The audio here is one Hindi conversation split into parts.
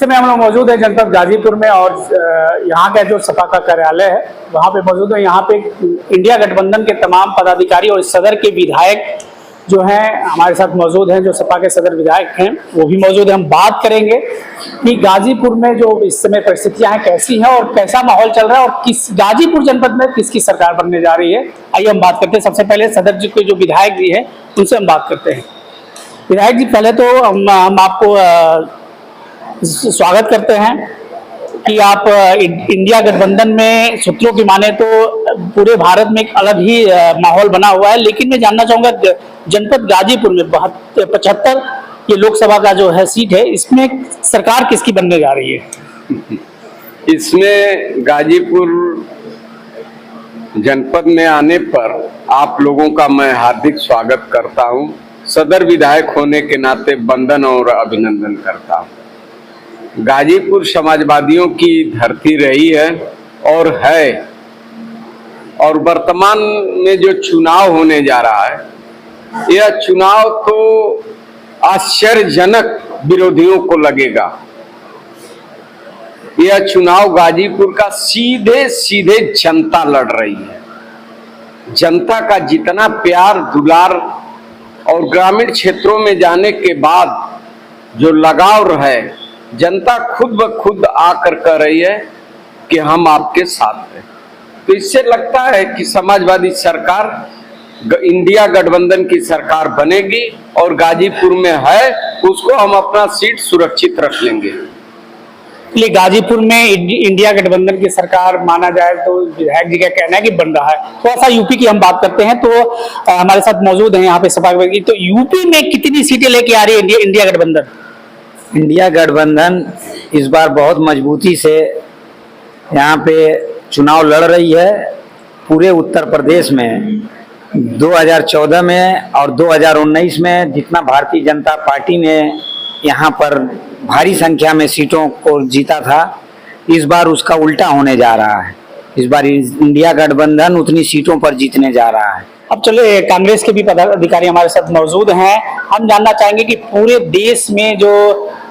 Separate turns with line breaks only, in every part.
समय हम लोग मौजूद है जनपद गाजीपुर में और यहाँ का जो सपा का कार्यालय है वहाँ पे मौजूद है। यहाँ पे इंडिया गठबंधन के तमाम पदाधिकारी और सदर के विधायक जो हैं हमारे साथ मौजूद हैं, जो सपा के सदर विधायक हैं वो भी मौजूद हैं। हम बात करेंगे कि गाजीपुर में जो इस समय परिस्थितियां हैं कैसी हैं और कैसा माहौल चल रहा है और किस गाजीपुर जनपद में किसकी सरकार बनने जा रही है। आइए हम बात करते हैं। सबसे पहले सदर जी के जो विधायक जी हैं उनसे हम बात करते हैं। विधायक जी, पहले तो हम आपको स्वागत करते हैं कि आप इंडिया गठबंधन में सूत्रों की माने तो पूरे भारत में एक अलग ही माहौल बना हुआ है, लेकिन मैं जानना चाहूंगा जनपद गाजीपुर में 75 ये लोकसभा का जो है सीट है, इसमें सरकार किसकी बनने जा रही है?
इसमें गाजीपुर जनपद में आने पर आप लोगों का मैं हार्दिक स्वागत करता हूं। सदर विधायक होने के नाते वंदन और अभिनंदन करता हूं। गाजीपुर समाजवादियों की धरती रही है और है, और वर्तमान में जो चुनाव होने जा रहा है यह चुनाव तो आश्चर्यजनक विरोधियों को लगेगा। यह चुनाव गाजीपुर का सीधे सीधे जनता लड़ रही है। जनता का जितना प्यार दुलार और ग्रामीण क्षेत्रों में जाने के बाद जो लगाव है, जनता खुद ब खुद आकर कह रही है कि हम आपके साथ हैं। तो इससे लगता है कि समाजवादी सरकार इंडिया गठबंधन की सरकार बनेगी और गाजीपुर में है उसको हम अपना सीट सुरक्षित रख लेंगे।
ये गाजीपुर में इंडिया गठबंधन की सरकार माना जाए तो विधायक जी का कहना है कि बन रहा है। थोड़ा सा यूपी की हम बात करते हैं तो हमारे साथ मौजूद हैं यहाँ पे सपा की। तो यूपी में कितनी सीटें लेके आ रही है इंडिया गठबंधन?
इंडिया गठबंधन इस बार बहुत मजबूती से यहाँ पे चुनाव लड़ रही है। पूरे उत्तर प्रदेश में 2014 में और 2019 में जितना भारतीय जनता पार्टी ने यहाँ पर भारी संख्या में सीटों को जीता था, इस बार उसका उल्टा होने जा रहा है। इस बार इंडिया गठबंधन उतनी सीटों पर जीतने जा रहा है।
अब चले कांग्रेस के भी पदाधिकारी हमारे साथ मौजूद हैं। हम जानना चाहेंगे कि पूरे देश में जो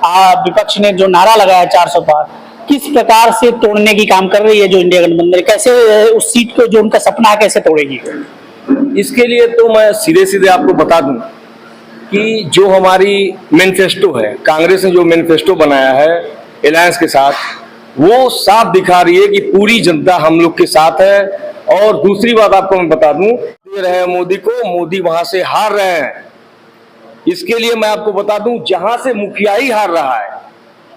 विपक्ष ने जो नारा लगाया 400 पार, किस प्रकार से तोड़ने की काम कर रही है जो इंडिया गठबंधन, कैसे उस सीट को जो उनका सपना है कैसे तोड़ेगी?
इसके लिए तो मैं सीधे सीधे आपको बता दूं कि जो हमारी मैनिफेस्टो है, कांग्रेस ने जो मैनिफेस्टो बनाया है अलायंस के साथ, वो साफ दिखा रही है कि पूरी जनता हम लोग के साथ है। और दूसरी बात आपको मैं बता दूं, दे रहे हैं मोदी को, मोदी वहां से हार रहे हैं। इसके लिए मैं आपको बता दूं, जहां से मुखिया ही हार रहा है,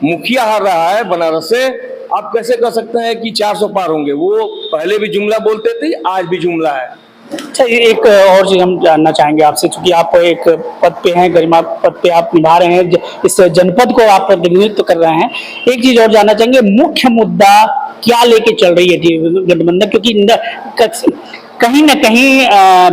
मुखिया हार रहा है बनारस से, आप कैसे कह सकते हैं कि 400 पार होंगे? वो पहले भी जुमला बोलते थे, आज भी जुमला है।
अच्छा, एक और चीज हम जानना चाहेंगे आपसे, क्योंकि आप एक पद पे हैं, गरिमा पद पे आप निभा रहे हैं, इस जनपद को आप प्रतिनिधित्व कर रहे हैं। एक चीज और जानना चाहेंगे, मुख्य मुद्दा क्या लेके चल रही है गठबंधन? क्योंकि कहीं ना कहीं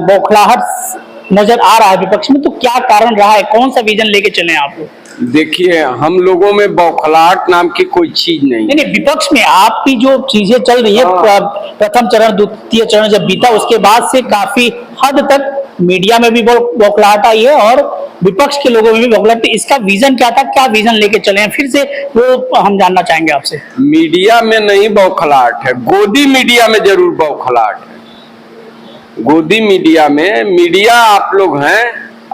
बौखलाहट नजर आ रहा है विपक्ष में, तो क्या कारण रहा है? कौन सा विजन लेके चले आप?
देखिए, हम लोगों में बौखलाहट नाम की कोई चीज नहीं।
विपक्ष में आपकी जो चीजें चल रही है, प्रथम चरण द्वितीय चरण जब बीता उसके बाद से काफी हद तक मीडिया में भी बौखलाहट आई है और विपक्ष के लोगों में भी बौखलाहट। इसका विजन क्या था, क्या विजन लेके चले हैं फिर से, वो हम जानना चाहेंगे आपसे।
मीडिया में नहीं बौखलाहट है, गोदी मीडिया में जरूर बौखलाहट है। गोदी मीडिया में, मीडिया आप लोग हैं,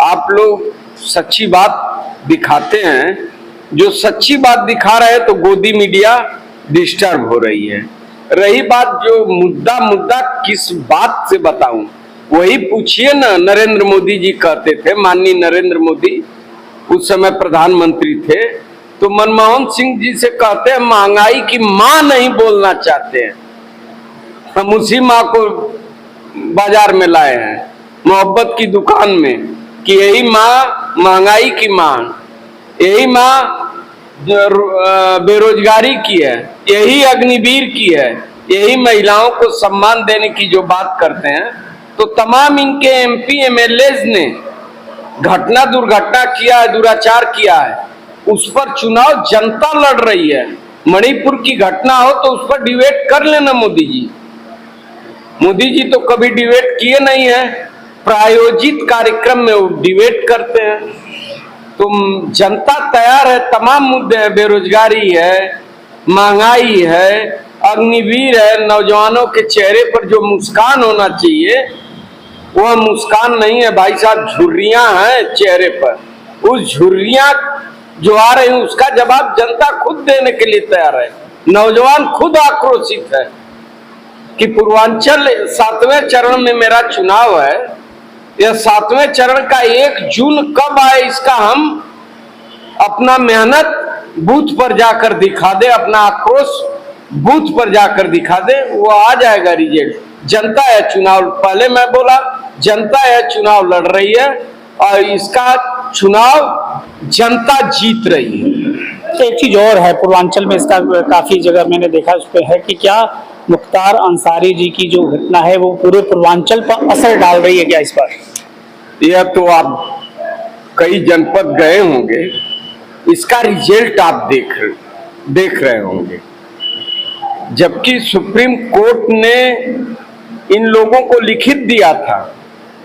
आप लोग सच्ची बात दिखाते हैं। जो सच्ची बात दिखा रहे हैं तो गोदी मीडिया डिस्टर्ब हो रही है। रही बात जो मुद्दा किस बात से बताऊं, वही पूछिए ना। नरेंद्र मोदी जी कहते थे, माननीय नरेंद्र मोदी उस समय प्रधानमंत्री थे, तो मनमोहन सिंह जी से कहते हैं महंगाई की मां नहीं बोलना चाहते हैं, हम उसी मां को बाजार में लाए हैं मोहब्बत की दुकान में, कि यही माँ महंगाई की मां, यही माँ बेरोजगारी की है, यही अग्निवीर की है, यही महिलाओं को सम्मान देने की जो बात करते हैं। तो तमाम इनके एमपी एमएलए ने घटना दुर्घटना किया है, दुराचार किया है, उस पर चुनाव जनता लड़ रही है। मणिपुर की घटना हो तो उस पर डिबेट कर लेना मोदी जी। मोदी जी तो कभी डिबेट किए नहीं है, प्रायोजित कार्यक्रम में वो डिबेट करते हैं। तो जनता तैयार है, तमाम मुद्दे हैं, बेरोजगारी है, महंगाई है, अग्निवीर है, नौजवानों के चेहरे पर जो मुस्कान होना चाहिए वह मुस्कान नहीं है भाई साहब, झुर्रियां हैं चेहरे पर। उस झुर्रियां जो आ रही है उसका जवाब जनता खुद देने के लिए तैयार है। नौजवान खुद आक्रोशित है कि पूर्वांचल 7वें चरण में मेरा चुनाव है, यह 7वें चरण का 1 जून कब आए इसका हम अपना मेहनत बूथ पर जाकर दिखा दे, अपना आक्रोश बूथ पर जाकर दिखा दे, वो आ जाएगा रिजल्ट। जनता है चुनाव, पहले मैं बोला जनता है चुनाव लड़ रही है और इसका चुनाव जनता जीत रही है।
तो एक चीज और है, पूर्वांचल में इसका काफी जगह मैंने देखा उस पर है कि क्या मुख्तार अंसारी जी की जो घटना है वो पूरे पूर्वांचल पर असर डाल रही है क्या इस पर?
यह तो आप कई जनपद गए होंगे, इसका रिजल्ट आप देख रहे होंगे। जबकि सुप्रीम कोर्ट ने इन लोगों को लिखित दिया था,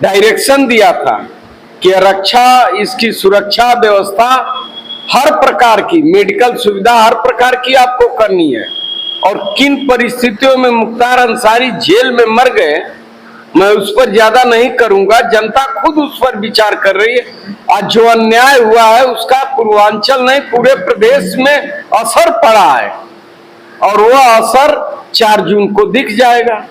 डायरेक्शन दिया था कि रक्षा, इसकी सुरक्षा व्यवस्था हर प्रकार की, मेडिकल सुविधा हर प्रकार की आपको करनी है। और किन परिस्थितियों में मुख्तार अंसारी जेल में मर गए मैं उस पर ज्यादा नहीं करूंगा, जनता खुद उस पर विचार कर रही है। आज जो अन्याय हुआ है उसका पूर्वांचल नहीं पूरे प्रदेश में असर पड़ा है और वह असर 4 जून को दिख जाएगा।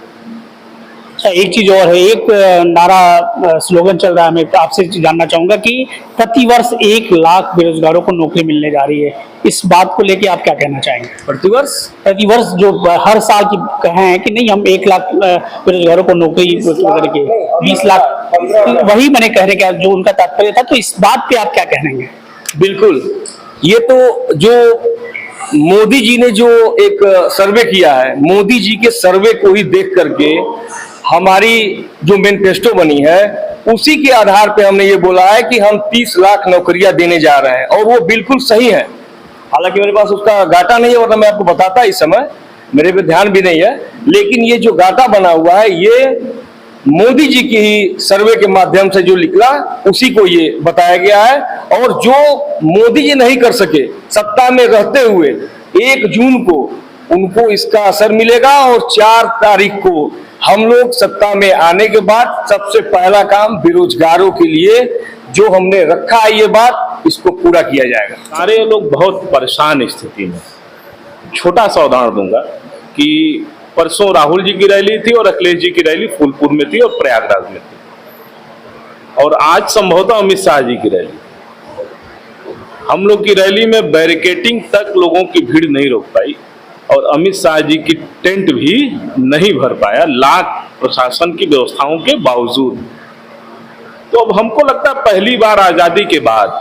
एक चीज और है, एक नारा स्लोगन चल रहा है, मैं आपसे जानना चाहूंगा कि प्रतिवर्ष 1 लाख बेरोजगारों को नौकरी मिलने जा रही है, इस बात को लेके आप क्या कहना चाहेंगे? प्रतिवर्ष जो हर साल की कहे हैं कि नहीं हम 1 लाख बेरोजगारों को नौकरी करके 20 लाख, वही मैंने कहने का जो उनका तात्पर्य था, तो इस बात पे आप क्या कहेंगे?
बिल्कुल, ये तो जो मोदी जी ने जो एक सर्वे किया है, मोदी जी के सर्वे को ही देख करके हमारी जो मैनिफेस्टो बनी है उसी के आधार पे हमने ये बोला है कि हम 30 लाख नौकरियां देने जा रहे हैं और वो बिल्कुल सही है। हालांकि मेरे पास उसका डाटा नहीं है वरना मैं आपको बताता, इस समय मेरे पे ध्यान भी नहीं है, लेकिन ये जो डाटा बना हुआ है ये मोदी जी की ही सर्वे के माध्यम से जो निकला उसी को ये बताया गया है। और जो मोदी जी नहीं कर सके सत्ता में रहते हुए 1 जून को उनको इसका असर मिलेगा और 4 तारीख को हम लोग सत्ता में आने के बाद सबसे पहला काम बेरोजगारों के लिए जो हमने रखा है ये बात, इसको पूरा किया जाएगा।
सारे लोग बहुत परेशान स्थिति में। छोटा सा उदाहरण दूंगा कि परसों राहुल जी की रैली थी और अखिलेश जी की रैली फूलपुर में थी और प्रयागराज में थी, और आज संभवतः अमित शाह जी की रैली। हम लोग की रैली में बैरिकेटिंग तक लोगों की भीड़ नहीं रोक पाई और अमित शाह जी की टेंट भी नहीं भर पाया, लाख प्रशासन की व्यवस्थाओं के बावजूद। तो अब हमको लगता है पहली बार आजादी के बाद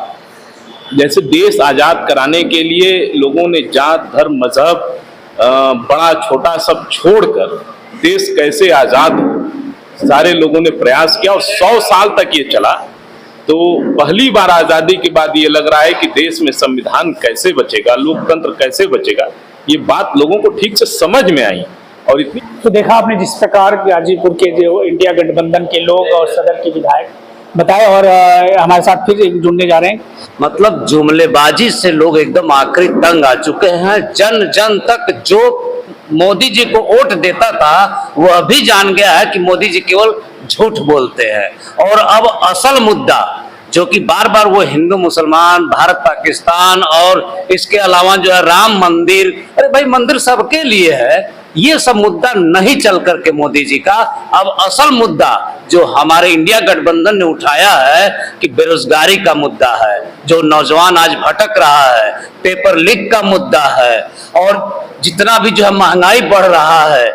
जैसे देश आजाद कराने के लिए लोगों ने जात धर्म मजहब बड़ा छोटा सब छोड़कर देश कैसे आजाद हो, सारे लोगों ने प्रयास किया और 100 साल तक ये चला। तो पहली बार आजादी के बाद ये लग रहा है कि देश में संविधान कैसे बचेगा, लोकतंत्र कैसे बचेगा, ये बात लोगों को ठीक से समझ में आई। और इतनी
तो देखा आपने जिस प्रकार गाजीपुर के जो इंडिया गठबंधन के लोग और सदर के विधायक बताए, और हमारे साथ फिर जुड़ने जा रहे हैं।
मतलब जुमलेबाजी से लोग एकदम आखिरी तंग आ चुके हैं। जन जन तक जो मोदी जी को वोट देता था वो अभी जान गया है कि मोदी जी केवल झूठ बोलते हैं। और अब असल मुद्दा जो कि बार बार वो हिंदू मुसलमान, भारत पाकिस्तान और इसके अलावा जो है राम मंदिर, अरे भाई मंदिर सबके लिए है, ये सब मुद्दा नहीं चल करके मोदी जी का अब असल मुद्दा जो हमारे इंडिया गठबंधन ने उठाया है कि बेरोजगारी का मुद्दा है, जो नौजवान आज भटक रहा है, पेपर लीक का मुद्दा है, और जितना भी जो है महंगाई बढ़ रहा है,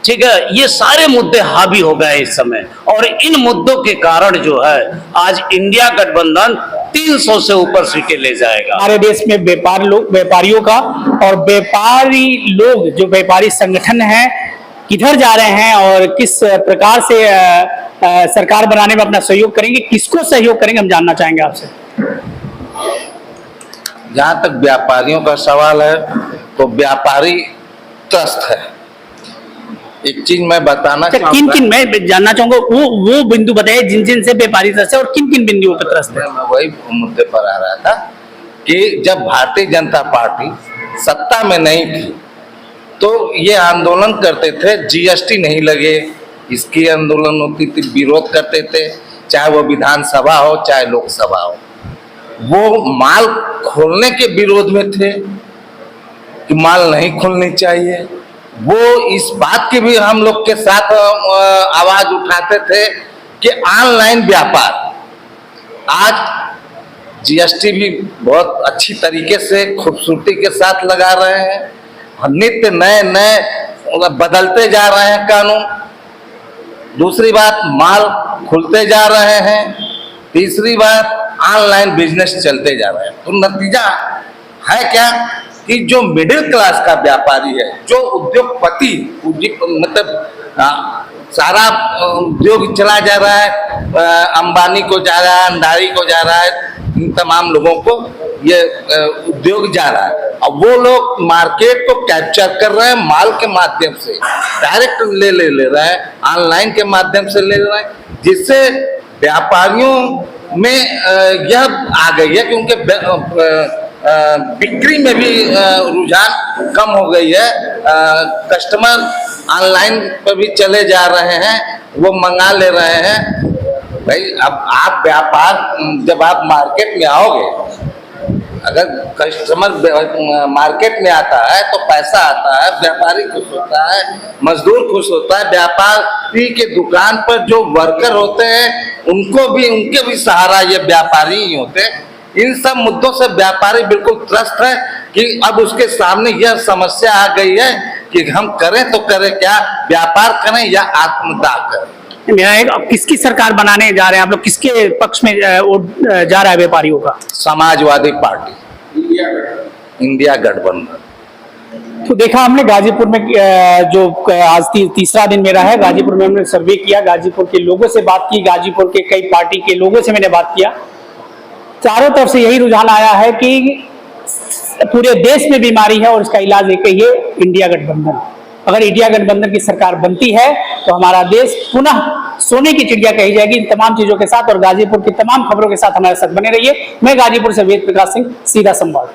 ठीक है, ये सारे मुद्दे हावी हो गए इस समय। और इन मुद्दों के कारण जो है आज इंडिया गठबंधन 300 से ऊपर सीटें ले जाएगा।
हमारे देश में व्यापारियों का और व्यापारी लोग जो व्यापारी संगठन हैं किधर जा रहे हैं और किस प्रकार से सरकार बनाने में अपना सहयोग करेंगे, किसको सहयोग करेंगे, हम जानना चाहेंगे आपसे।
जहां तक व्यापारियों का सवाल है तो व्यापारी त्रस्त है,
एक चीज मैं बताना
किन
चाहूंगा,
किन मैं जानना चाहूंगा वो बिंदु बताइए जिन जिन से व्यापारी त्रस्त है और किन किन बिंदुओं पर त्रस्त है।
मैं वही मुद्दे पर आ रहा था कि जब भारतीय जनता पार्टी सत्ता में नहीं थी तो ये आंदोलन करते थे, जीएसटी नहीं लगे, इसकी आंदोलन होती थी, विरोध करते थे, चाहे वो विधानसभा हो चाहे लोकसभा हो। वो माल खोलने के विरोध में थे कि माल नहीं खोलनी चाहिए। वो इस बात की भी हम लोग के साथ आवाज उठाते थे कि ऑनलाइन व्यापार, आज जीएसटी भी बहुत अच्छी तरीके से खूबसूरती के साथ लगा रहे हैं, नित्य नए नए बदलते जा रहे हैं कानून। दूसरी बात, माल खुलते जा रहे हैं। तीसरी बात, ऑनलाइन बिजनेस चलते जा रहे हैं। तो नतीजा है क्या कि जो मिडिल क्लास का व्यापारी है, जो उद्योगपति, मतलब सारा उद्योग चला जा रहा है, अंबानी को जा रहा है, अंडारी को जा रहा है, इन तमाम लोगों को ये उद्योग जा रहा है। अब वो लोग मार्केट को कैप्चर कर रहे हैं माल के माध्यम से, डायरेक्ट ले रहे हैं, ऑनलाइन के माध्यम से ले रहे हैं, जिससे व्यापारियों में यह आ गई है कि उनके बिक्री में भी रुझान कम हो गई है। कस्टमर ऑनलाइन पर भी चले जा रहे हैं, वो मंगा ले रहे हैं। भाई अब आप व्यापार, जब आप मार्केट में आओगे, अगर कस्टमर मार्केट में आता है तो पैसा आता है, व्यापारी खुश होता है, मजदूर खुश होता है, व्यापारी के दुकान पर जो वर्कर होते हैं उनके भी सहारा ये व्यापारी ही होते हैं। इन सब मुद्दों से व्यापारी बिल्कुल त्रस्त है कि अब उसके सामने यह समस्या आ गई है कि हम करें तो करें क्या, व्यापार करें या आत्मदाह करें।
मेरा एक, अब किसकी सरकार बनाने जा रहे हैं आप लोग, किसके पक्ष में वोट जा रहा है व्यापारियों का?
समाजवादी पार्टी, इंडिया गठबंधन।
तो देखा हमने गाजीपुर में जो आज तीसरा दिन मेरा है, गाजीपुर में हमने सर्वे किया, गाजीपुर के लोगों से बात की, गाजीपुर के कई पार्टी के लोगों से मैंने बात किया। चारों तरफ से यही रुझान आया है कि पूरे देश में बीमारी है और इसका इलाज एक ही है, इंडिया गठबंधन। अगर इंडिया गठबंधन की सरकार बनती है तो हमारा देश पुनः सोने की चिड़िया कही जाएगी। इन तमाम चीजों के साथ और गाजीपुर की तमाम खबरों के साथ हमारे साथ बने रहिए। मैं गाजीपुर से वेद प्रकाश सिंह, सीधा संवाद।